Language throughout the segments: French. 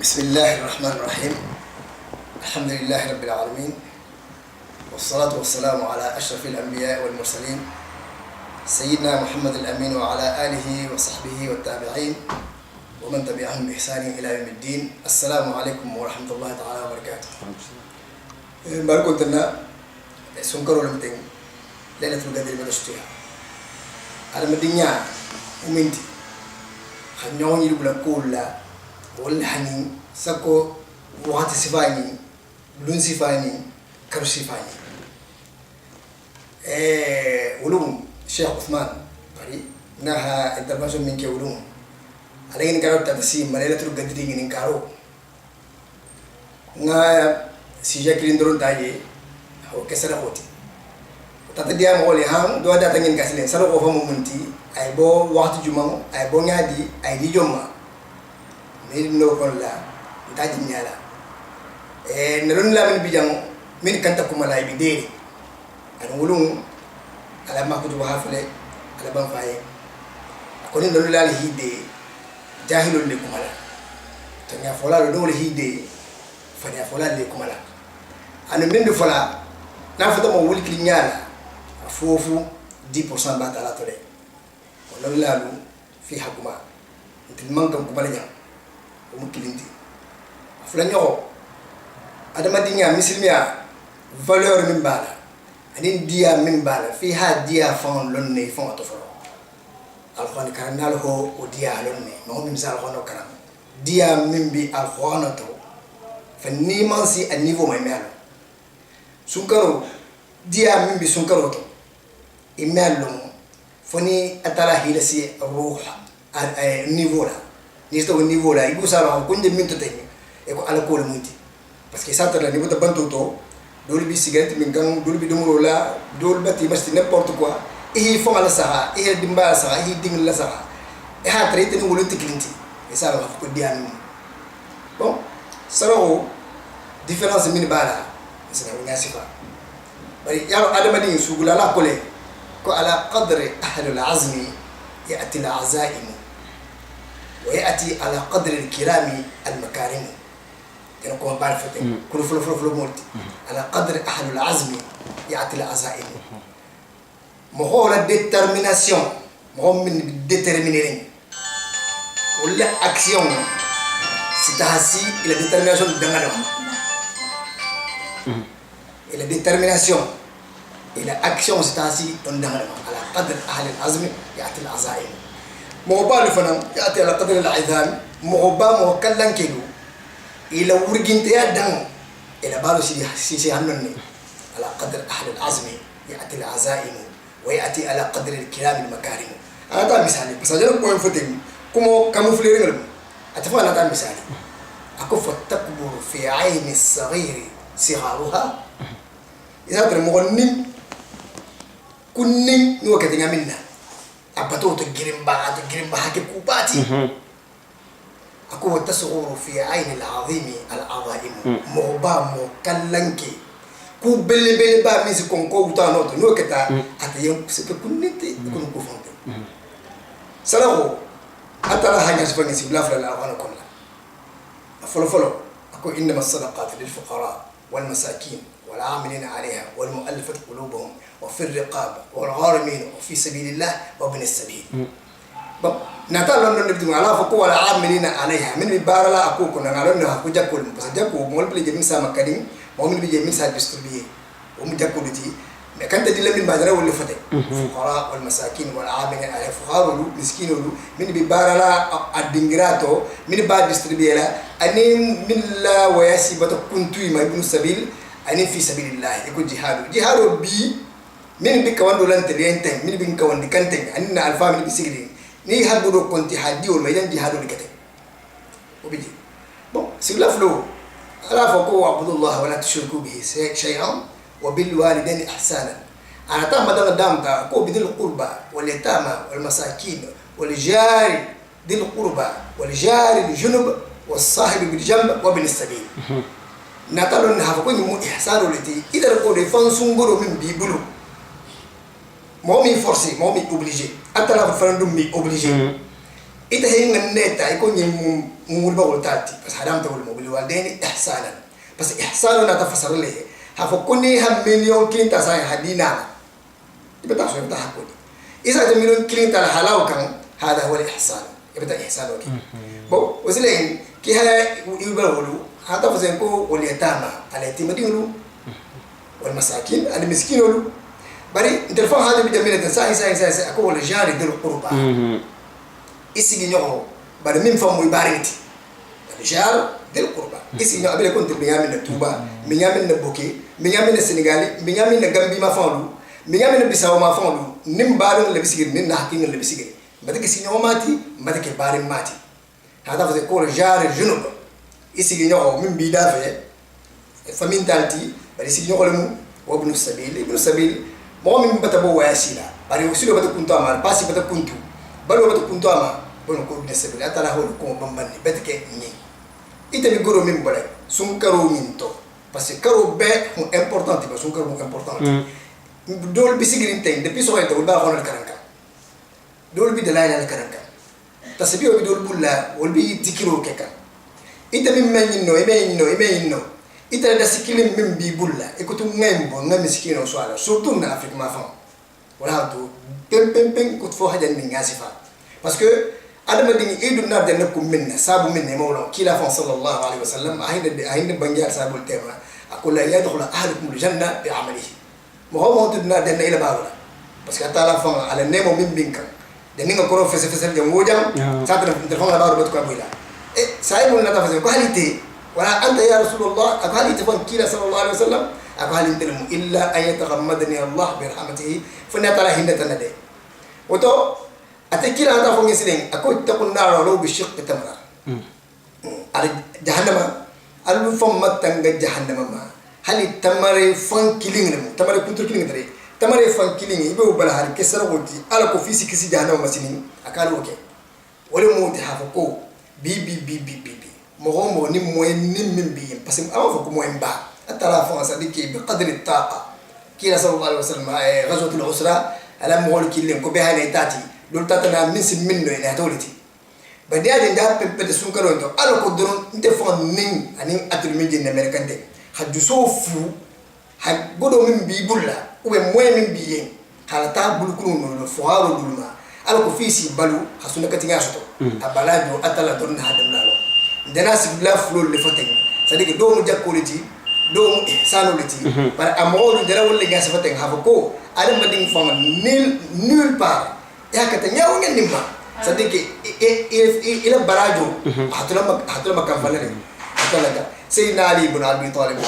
بسم الله الرحمن الرحيم. الحمد لله رب العالمين، والصلاة والسلام على أشرف الأنبياء والمرسلين سيدنا محمد الأمين وعلى آله وصحبه والتابعين ومن تبعهم بإحسان إلى يوم الدين. السلام عليكم ورحمة الله تعالى وبركاته. باركم لنا سنكروا لمتين ليلة القدر بدشتها على مدينة ومنتي خنيوني يقول كولا ولا حنين سكو وقت سفاني لون سفاني كرو سفاني ولوم الشيخ عثمان بري نها انترفنشن من كولوم على كارو تدسيم مليلة القدرين كارو نا سيجا كليندرون تاي هو كسر هوتي تتديا مولي هم دو دا تنين كاسلين سلو قفا ممنتي اي بو وقت جمعو اي بو نادي اي دي جمعو مين نو كون لا تاجي نيالا نلون لا من بيجام من كانتا كوما لاي بيديري انا ولون على ما كنت بحافله على بان فاي اكوني نلون لا هيدي جاهل اللي كوما لا تنيا فولا دول هيدي فنيا فولا اللي كوما لا انا من دو فولا نافتا مو ولي كلي نيالا فوفو 10% باتالا تولي ولون لا في حكومه انت المنكم كوما لا ومكلينتي فلانيو ادم الدنيا مسلميا valeur من بالا انين ديا من بالا فيها ديا فون لوني فون تفرو القران كان له وديا لوني ما هو مثال القران كلام ديا من بي القران تو فنيمانسي النيفو ما يمال سونكرو ديا من بي سونكرو تو يمال فني اتلا هيلسي الروح النيفو لا nisto ko niveau la ibu sala ko kunde minto tani e ko ala ko le munti parce que ça la niveau de banto to dole bi cigarette min gang dole bi dumuro la dole bati basti n'importe quoi e fo ala saha e dimba saha e ding la saha e ha traité ni wolo tiklinti e ça la ko diam bon saro différence min bala c'est na ngasifa bari yaro adama din sugula la kole ko ala qadri ahli al-azmi ya'ti al-azaim ويأتي على قدر الكرام المكارم يعني كما بعرف كل فلو مولتي على قدر أهل العزم يأتي العزائم مهو لا ديترميناسيون مهو من ديترمينيرين ولا أكسيون ستحسي إلى ديترميناسيون دمانو إلى ديترميناسيون إلى أكسيون ستحسي دمانو على قدر أهل العزم يأتي العزائم موبال فنان يأتي على قدر العظام موبا موكلن كيلو إلى ورجنت يدهم إلى بالو سي هنوني على قدر أهل العزم يأتي العزائم ويأتي على قدر الكرام المكارم أنا تعال مثالي بس أجل بوين فتين كم فليرين أتفق أنا تعال مثالي أكف تكبر في عين الصغير صغارها إذا ترى مغنين كنين نوكتين منا أبتو تجرم بعد كوباتي أكو تصغر في عين العظيم العظائم موبا موكلنكي كو بلي با ميسي كونكو تانوت نوكتا أتيم سككونتي كون كوفونت سلاو أترى حاجة سبعين سبلا فلا أغانو كلها فلو أكو إنما الصدقات للفقراء والمساكين والعاملين عليها والمؤلفة قلوبهم وفي الرقاب والغارمين وفي سبيل الله وابن السبيل نتعلم أن نبدو على فقوة العاملين عليها من ببار لا أكو كنا نعلم أنه أكو جاكول بس جاكول مول بلي جميع سام كريم مول بلي جميع سام بستربيه ومن جاكول تي كانت تدل من بادرة ولا فتى الفقراء والمساكين والعاملين عليها فقراء مسكين من ببار لا الدينغراتو من بعد بستربيه لا أني من لا وياسي بتكونتوي ما ابن السبيل أني في سبيل الله يكون جهاد بي من بكوان دولان ترينتين من بكوان دكانتين أننا الفا من بيسيرين ني هادو كنتي هادي ولا يدان جهاد لكتين وبيجي بون سيلا فلو ألا فقوا عبد الله ولا تشركوا به شيئا وبالوالدين إحسانا أنا تام بدل دام تا كو بدل القربى واليتامى والمساكين والجار ذي القربى والجار الجنب والصاحب بالجنب وابن السبيل نتالون هافكون مو إحسان ولتي إذا القول فانسونغرو من بيبلو مو مي فورسي مو مي اوبليجي أتلا فرندوم مي اوبليجي ita hin neta iko ni mul ba ultati bas hadam tawul mo bil walidaini ihsanan bas ihsanu na tafasar le ha fa kunni ha million kinta sa hadina ibata so ibata hakuni isa ta million kinta la halaw kan hada huwa al ihsan ibata ihsan okay bo wasilen ki ha ibal wulu hada fa sen ko wal yatama ala timadinu wal masakin al miskinulu bari telefon hada bi jamila sa ako wal jari del qurba isi ñoo bari min famu bariti jar del qurba isi ñoo abele kon te binyamin na Touba binyamin na Boké binyamin na Sénégal binyamin na Gambie ma fandu binyamin na Bissau ma fandu nim baru le bisigir nin na hakin le bisigir badake si ñoo mati badake bari mati hada fa ko jar junub isi ñoo min bi da fe famin talti bari si ñoo le mu wa ibn sabil mo min batabo wasila bari usilo bata kuntu amal pasi bata kuntu balo bata kuntu ama bono ko ibn sabil atala hol ko bambani betke ni ite mi goro min bole sun karo min to parce que karo be mo important ba sun karo mo important dol bi sigirin tay depuis so to ba xonal karanka dol bi de la ila karanka tasbi o bi dol bulla wol bi tikiro keka ite mi men no ite da sikilim min bi bulla e ko tu ngem miskino so ala surtout na afrique ma fam wala to pem ko fo hajan ni ngasifa parce que adama dingi idu na de nakum minna sabu minna mawla kila fa sallallahu alaihi wasallam ahinda bangial sabu tema aqul la yadkhulu ahadukum aljanna bi amalihi mo ho tudna de ila bawla parce que taala fa ala nemo min binka de ninga ko fese jam wojam sadra de fa la bawla ko abula e saibul na tafase ko halite wala anta ya rasulullah aqali tafan kila sallallahu alaihi wasallam aqali tilmu illa an yataghammadani allah bi rahmatihi fa natala hinda tanade woto atakira ata fongi siden ako takun naro lo bi shiq tamra ala jahannama alu fam matanga jahannama ma hali tamare fan killing tamare kuntur killing tare tamare fan killing ibe bala hal kesara woti ala ko fisi kisi jahannama masini akalo ke wala mo ti hafa ko bi mo ni moy ni min bi parce que awa ko moy ba atala fa sadiki bi qadri taqa kila sallallahu alaihi wasallam ghazwatul usra ala mo killing ko be hale tati dol tatana min sin min no ina tawliti ba dia de da pepe de sunkaro to ala ko doron inte fon nin ani atul min jenne merkante haju sofu ha godo min bi bulla ube moy min bi yen hala ta bulkulu no fo haro dulma ala ko fisi balu hasuna katinga soto abalajo atala don hadam nalo dana sibla flol le foten sadiki do mu jakkoliti do mu ihsanoliti par amolu dara wolle gasa foten ha ko adam bading fon nul part ya kata nyawo ngeen nimma sadiki ila barajo hatula makamfala ne hatula ga sayyidina ali ibn abi talib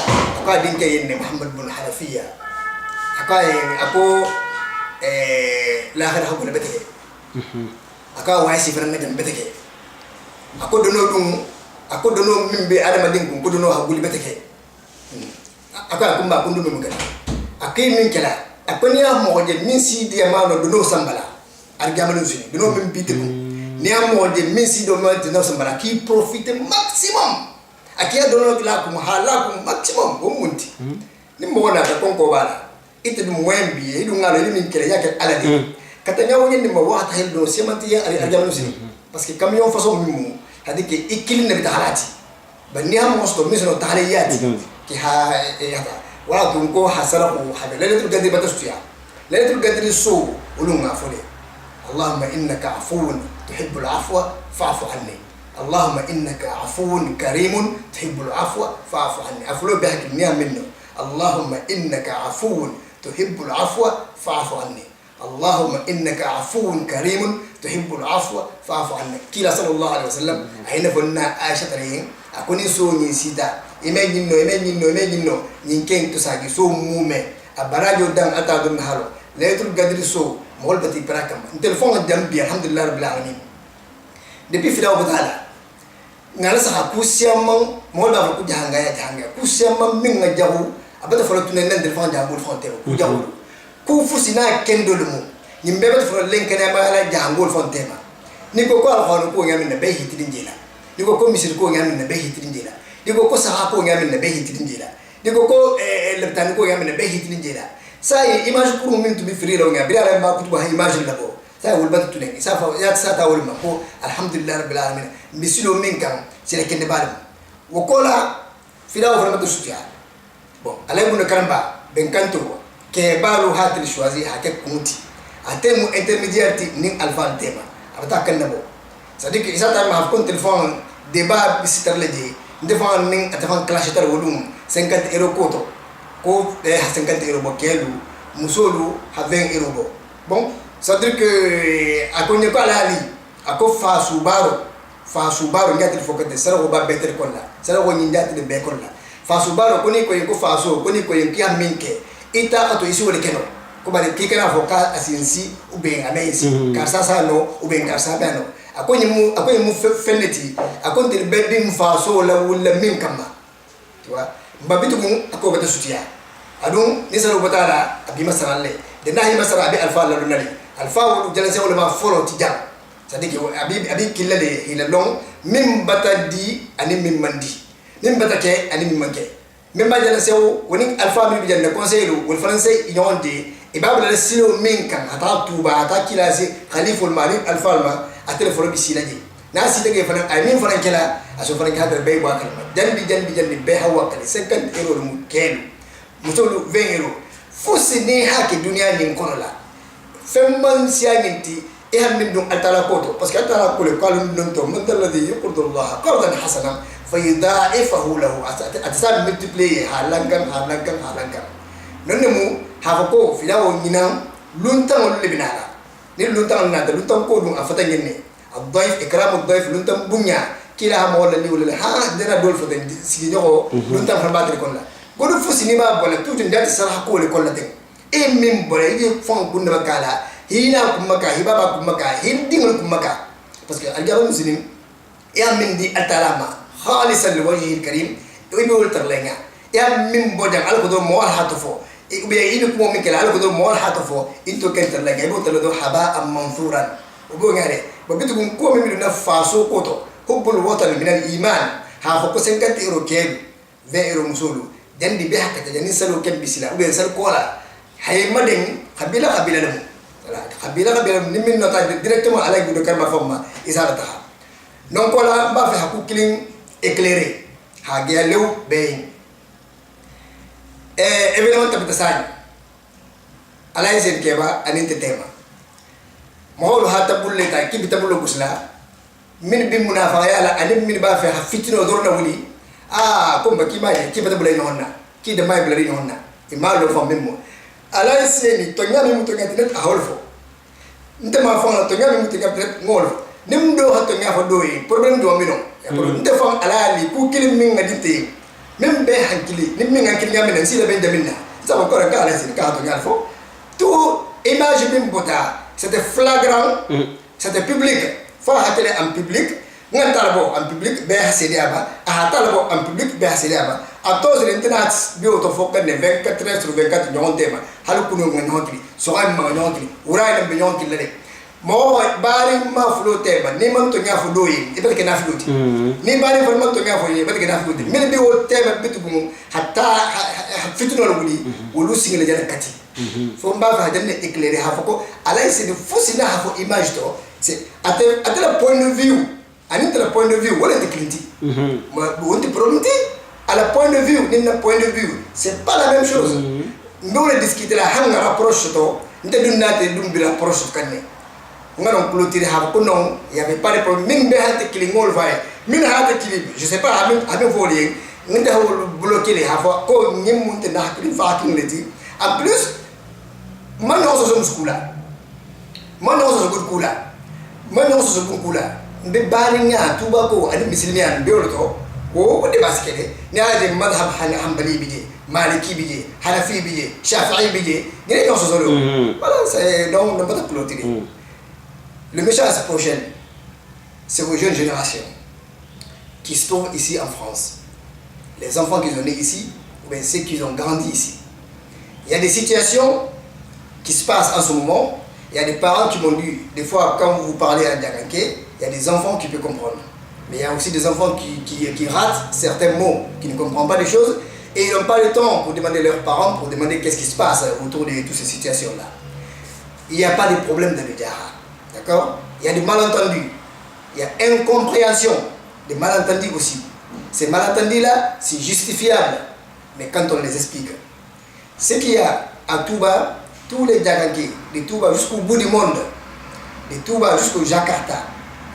aka dinke yenne muhammad ibn hanafiya aka ako la khara hakuna beteke aka wasi fana ngam beteke ako dono mimbe adama dinku ko dono haguli beteke aka kumba kundu min ngala akay min kala akoni ya mo je min si dia mano dono sambala argamanu sini dono min bitiku ni amo je min si do ma dono sambala ki profite maximum akia dono la ko hala ko maximum o munti ni mo na ta konko bala ite dum wembi e dum ngalo ni min kala yake aladi katanya wonye ni mo wa ta heldo semanti ya argamanu sini parce que camion façon mimu hadike ikilin na bitalati bani am mosto misno tahliyati ki ha yata wala tunko hasara ko habe lailatul qadr batastuya lailatul qadr so ulunga fole allahumma innaka afuwun tuhibbul afwa fa'fu anni allahumma innaka afuwun karimun tuhibbul afwa fa'fu anni aflo bihak niyam minno allahumma innaka afuwun tuhibbul afwa fa'fu anni اللهم إنك عفو كريم تحب العفو فاعف عنا كلا صلى الله عليه وسلم أين فلنا عائشة رين أكوني سوني سيدا إمجنو ينكين تساقي سو مومي أبراجو دام أتادو نهارو ليتر قدر سو مول بتي براكم التلفون الجنبي الحمد لله رب العالمين دبي في داو بتالا ngala sa kusiamang mo da ko janga kusiamang min ngajahu abata folo tunen nan telefon jambul fonte ko jahu ku fusina kendolumu nyimbe bet fro lenkene mala jangol fontema niko ko alkhonu ko ngami na be hitidin jila niko ko misir ko ngami na be hitidin jila niko ko saha ko ngami na be hitidin jila niko ko lebtan ko ngami na be hitidin jila sai image kuru min to bi friro ngami ala ma kutuba image labo ça wul bat tulen ça fa ya sa ta wul ma ko alhamdulillah rabbil alamin misilo min kan c'est le kende balam wo kola fila wo fana to sutia bon alay mun karamba ben kanto ke balu hatil choisi haket kumuti atemu intermédiaire ti ning alpha tema abata kan nabo c'est-à-dire que isa ta ma ko téléphone débat bisitar leje ndefan ning atafan clash tar wolum 50 euro koto ko 50 euro bo kelu musolu ha 20 euro bo bon c'est-à-dire que akonye ko alali ako fa subaro ngati fokate sara ko ba better kolla sara ko nyindati de be kolla fa subaro koni ko yiko fa so koni ko yiki aminke ita ato isi wole keno ko bari kikana foka asinsi ube amesi karsa no ube karsa bano akonye mu feneti akonte bedin fa so la wala min kama tu vois mbabitu mu ako bata sutia adun ni sara botala abi masaralle de nahi masara abi alfa la lunali alfa wulu jalase wala ma folo ti jam c'est-à-dire que abi kilale ila long min batadi ani min mandi min batake ani min manke min ba jalase woni alfa mi bi janna conseil wal français yonde e babla le silo min kan ata tuba ata kilase khaliful malik alfa ma a téléphone bi silaje na si tege fana ay min fana kala aso fana kadar bay wa kalma janbi be hawa kali 50 euro mu kelu musolu 20 euro fosi ni haki dunia ni kono la femman siaginti e ham min dum altala koto parce que altala ko le kalu dum to man alladhi yuqridu Allah qardan hasana fayudaifahu lahu atasa multiplier halangan nonne mu ha ko filawo nyina luntan le binala ni luntan na da luntan ko dum afata ngene الضيف اكرام الضيف لنتم بنيا كلا هم ولا لي ولا ها دنا دول فدن سيجو لنتم فرباتري كلها قولوا فسني ما بقول توجن دات الصراحه كل دين اي من بره يجي فون كنا بكالا هنا كم مكا هبابا كم مكا هندين كم مكا باسكو الجاب المسلم يا من دي اتلاما خالصا لوجه الكريم ويقول ترلينا يا من بوجان على قدر مول حتفو بيعينكم من كلا على قدر مول حتفو انتو كنت ترلينا يقول تلدو حباء منثورا وبوغاري ببيتكم كومي من نفاسو كوتو حب الوطن من الايمان ها فوق 50 اورو كيلو 20 اورو مسولو جندي بها كتجني سلو كم بسلا وبين سل كولا هي مدن قبيله لهم قبيله من نوتا ديريكتومون على غودو كرما فما ازالتها نون كولا با في حكو كلين éclairé ha gelew beyin évidemment tabtasani alay sen keba aninte tema moholu hatta bulle ta kibi tabulo gusla min bi munafa yala anim min ba fa fitino dorna wuli ko mbaki ma ki bata bulay nonna ki de may bulay nonna imalo fo memmo ala seni to nyami muto ngati net aholfo nte ma fa to nyami muto ngati net ngol nim do hatto nya fa doyi problem do mi no ya ko nte fa ala li ku kilim min ngadinte mem be hankili nim min hankili nyami nan sila benjaminna sa ko ka ala seni ka to nyalfo tout image bim bota c'était flagrant, c'était public. Faut atteler en public. Ngan talabo en public, be hasili aba. Ah talabo en public, be hasili aba. A tous les internet, bi auto foka ne 24 heures sur 24 nyon tema. Halu kunu ngan hontri, so ay ma nyontri. Uray na be nyontri lele. Mo bari ma flo tema, ni man to nya fo doyi, e be ke na fluti. Ni bari fo man to nya fo ye, be ke na fluti. Mel bi o tema bitu bu hatta fitno lo buli, wulu singale jana kati. Faut pas faire des éclairés hafoko ala c'est de fausse na hafo image to c'est à tel point de vue ani tel point de vue wala te clinti ma on te prometé à la point de vue ni na point de vue c'est pas la même chose nous le discuter la hanga approche to nte dunna te dum bi approche kanne ngano clôturer hafoko non il y avait pas de problème min be hate klingol vae min hate klib je sais pas avec voler nte ho bloquer les hafo ko nyem munte na klib fa kinleti en plus man no so muskula man no so kula man no so kula be barinya tuba ko ani muslimian be wolto o de baskede ni ade madhhab hanbali bije maliki bije hanafi bije shafi'i bije ni no so solo voilà c'est donc on peut clôturer le message prochain c'est aux jeunes générations qui se trouvent ici en France, les enfants qui sont nés ici ou bien ceux qui ont grandi ici. Il y a des situations qui se passent en ce moment. Il y a des parents qui m'ont dit, des fois quand vous parlez à Diaganké, il y a des enfants qui peuvent comprendre. Mais il y a aussi des enfants qui ratent certains mots, qui ne comprennent pas les choses et ils n'ont pas le temps pour demander à leurs parents, pour demander qu'est-ce qui se passe autour de toutes ces situations-là. Il n'y a pas de problème de Diara. D'accord? Il y a des malentendus, il y a incompréhension, des malentendus aussi. Ces malentendus-là, c'est justifiable, mais quand on les explique, ce qu'il y a à Touba, tous les Diaganké, de Touba jusqu'au bout du monde, de Touba jusqu'au Jakarta,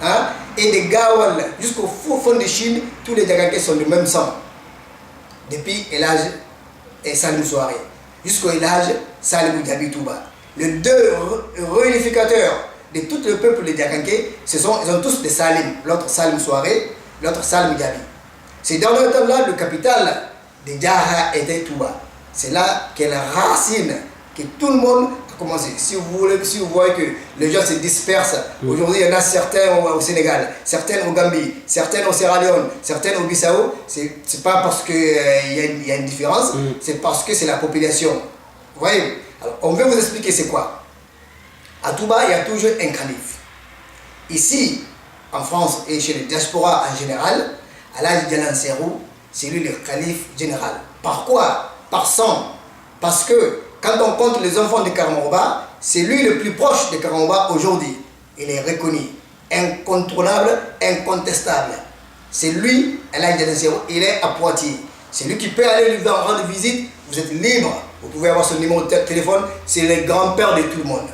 hein, et de Gawal jusqu'au fond de Chine, tous les Diaganké sont du même sang. Depuis Elhadj et Salim Souare, jusqu'au Elhadj Salim Diaby Touba. Les deux réunificateurs de tout le peuple de Diaganké, ils ont tous des Salim, l'autre Salim Souare, l'autre Salim Diaby. C'est dans le temps-là, le capital de Diarra était Touba. C'est là qu'est la racine, que tout le monde a commencé. Si vous voyez que les gens se dispersent, aujourd'hui il y en a certains au Sénégal, certains au Gambie, certains au Sierra Leone, certains au Bissau, c'est pas parce qu'il y a une différence, c'est parce que c'est la population. Vous voyez? Alors on veut vous expliquer c'est quoi. À Touba, il y a toujours un calife. Ici, en France et chez les diasporas en général, Alhaji Dialan Serrou, c'est lui le calife général. Par quoi? Par sang. Parce que quand on compte les enfants de Karamoroba, c'est lui le plus proche de Karamoroba aujourd'hui. Il est reconnu, incontournable, incontestable. C'est lui, Alhaji Dialan Serrou, il est à Poitiers. C'est lui qui peut aller lui rendre visite. Vous êtes libre. Vous pouvez avoir son numéro de téléphone. C'est le grand-père de tout le monde.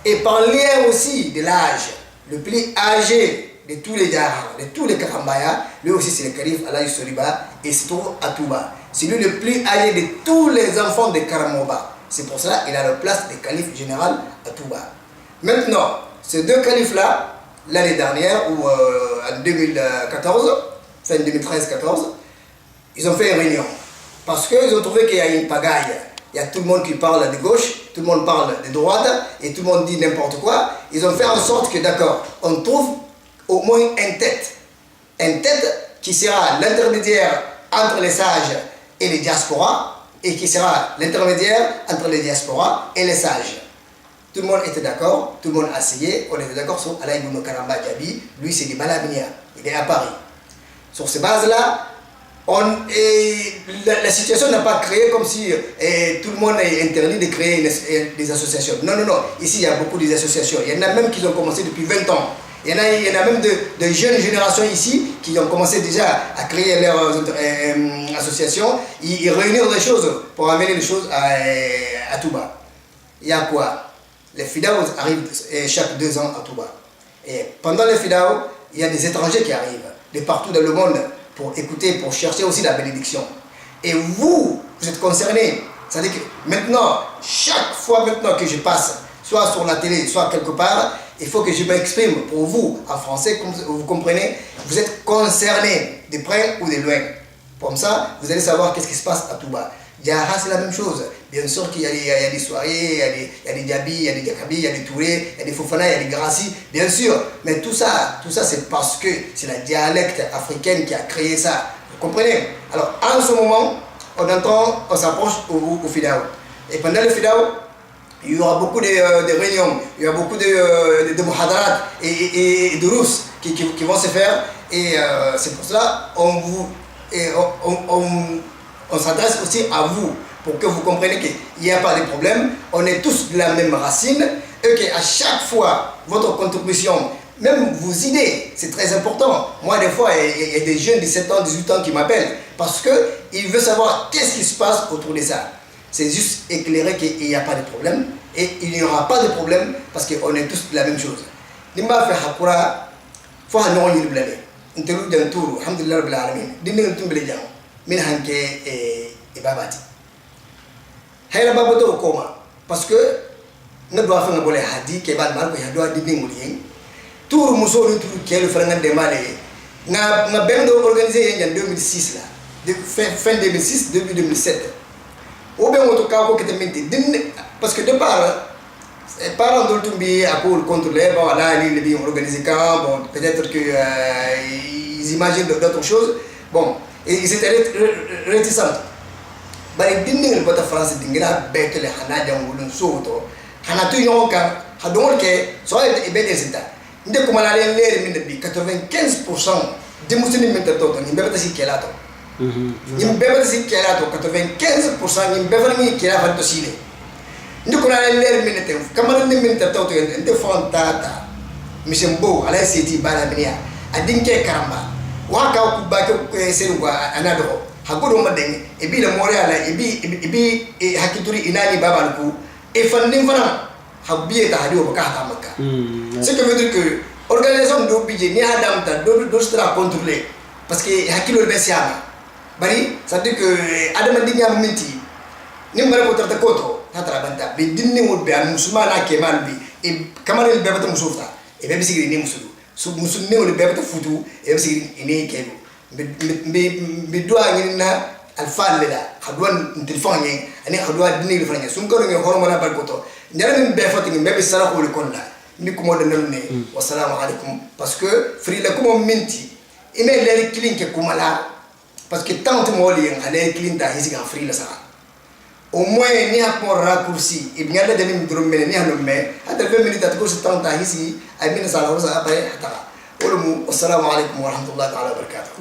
Et par lien aussi de l'âge, le plus âgé de tous les Diarra, de tous les Karambaya, lui aussi c'est le calife Alhaji Soriba et se trouve à Touba. C'est lui le plus âgé de tous les enfants de Karamoba. C'est pour cela qu'il a la place de calife général à Touba. Maintenant, ces deux califes-là, l'année dernière, ou en 2014, fin 2013-14, ils ont fait une réunion. Parce qu'ils ont trouvé qu'il y a une pagaille. Il y a tout le monde qui parle de gauche, tout le monde parle de droite, et tout le monde dit n'importe quoi. Ils ont fait en sorte que, d'accord, on trouve au moins une tête qui sera l'intermédiaire entre les sages et les diasporas, et qui sera l'intermédiaire entre les diasporas et les sages. Tout le monde était d'accord, tout le monde a essayé, on était d'accord sur Alain Bouno Karamba Diaby, lui c'est du Malabnia, il est à Paris. Sur ces bases-là, la situation n'a pas créé comme si tout le monde est interdit de créer des associations. Non, non, non. Ici, il y a beaucoup d'associations. Il y en a même qui ont commencé depuis 20 ans. Il y en a même de jeunes générations ici qui ont commencé déjà à créer leurs associations. Ils réunissent des choses pour amener les choses à Touba. Il y a quoi? Les FIDAO arrivent chaque 2 ans à Touba. Et pendant les FIDAO, il y a des étrangers qui arrivent de partout dans le monde pour écouter, pour chercher aussi la bénédiction. Et vous êtes concernés. C'est-à-dire que maintenant, chaque fois maintenant que je passe, soit sur la télé, soit quelque part, il faut que je m'exprime pour vous en français, comme vous comprenez, vous êtes concernés de près ou de loin. Comme ça, vous allez savoir qu'est-ce qui se passe à Touba. Diarra, c'est la même chose. Bien sûr qu'il y a des soirées, il y a des Diaby, il y a des Diakabi, il y a des Touré, il y a des Fofana, il y a des Grassi, bien sûr. Mais tout ça c'est parce que c'est la dialecte africaine qui a créé ça. Vous comprenez? Alors, en ce moment, on s'approche au FIDAO. Et pendant le FIDAO, il y aura beaucoup de réunions, il y aura beaucoup de muhadarat et de rousses qui vont se faire. Et c'est pour cela on s'adresse aussi à vous pour que vous compreniez qu'il n'y a pas de problème. On est tous de la même racine et qu'à chaque fois, votre contribution, même vos idées, c'est très important. Moi, des fois, il y a des jeunes de 17 ans, 18 ans qui m'appellent parce qu'ils veulent savoir qu'est-ce qui se passe autour de ça. C'est juste éclairer qu'il n'y a pas de problème et il n'y aura pas de problème parce qu'on est tous de la même chose. Nimba fait hakura, faut non y blale. Interou d'entour, alhamdulillah rabbil alamin. Dinding tumble jam. Min hanke et babati. Hayla baboto koma parce que ne doit faire ngolé hadi ke bal mal ko ya doit dinding mulien. Tour muso ni tour kelu franga de malé. Na bendo organisé en 2006 là. De fin 2006 début 2007. Ou bien on cas ko ketementi parce que de part parents de Tumbi à pour contrôler bon là les bien organisé quand bon peut-être que ils imaginent d'autres choses. Bon, et ils étaient réticents. Bari dinding le France dingira bête le hana jangulun soto hana tu yonka hadol ke so e be desita inde kuma la len ler min bi 95% de musulmi min tato ni bebe si kelato ni bebe si kelato 95% ni bebe ni kelato sile inde kuma la ler min te kamara ni min tato inde fontata mishembo ala seti bala minia adinke karamba waka ku ba ke senu kwa anado hagodo madeng ebi le more ala ebi hakituri inani babal ku e fandim fana habbiye ta hadi o ka ta makka ce que veut dire que organisation do budget ni adam ta do sera contrôler parce que hakilo be siama bari ça dit que adama dinya minti nimbara ko tarta koto tatra banta be dinni wud be al musulmana kemal bi e kamarel be bata musufta e be sigiri ni musulu su musul ne wol be bata futu e be sigiri ine kelu be do ngin na al falida khadwan telefon ngi ani khadwa dinni le fanya sun ko ngi hormona bal koto ndara min be fati ngi be sara ko le konda ni ko mo de ne wassalamu alaikum parce que free la ko minti ime le klinke kumala parce que tant que moi les aller clinta ici en free la ça au moins ni a pour raccourci et bien de min drum men ni hanom me hada 20 minutes at ko tant ta ici ay min sala wa sa après hata wala mu assalamu alaikum wa rahmatullahi ta'ala wa barakatuh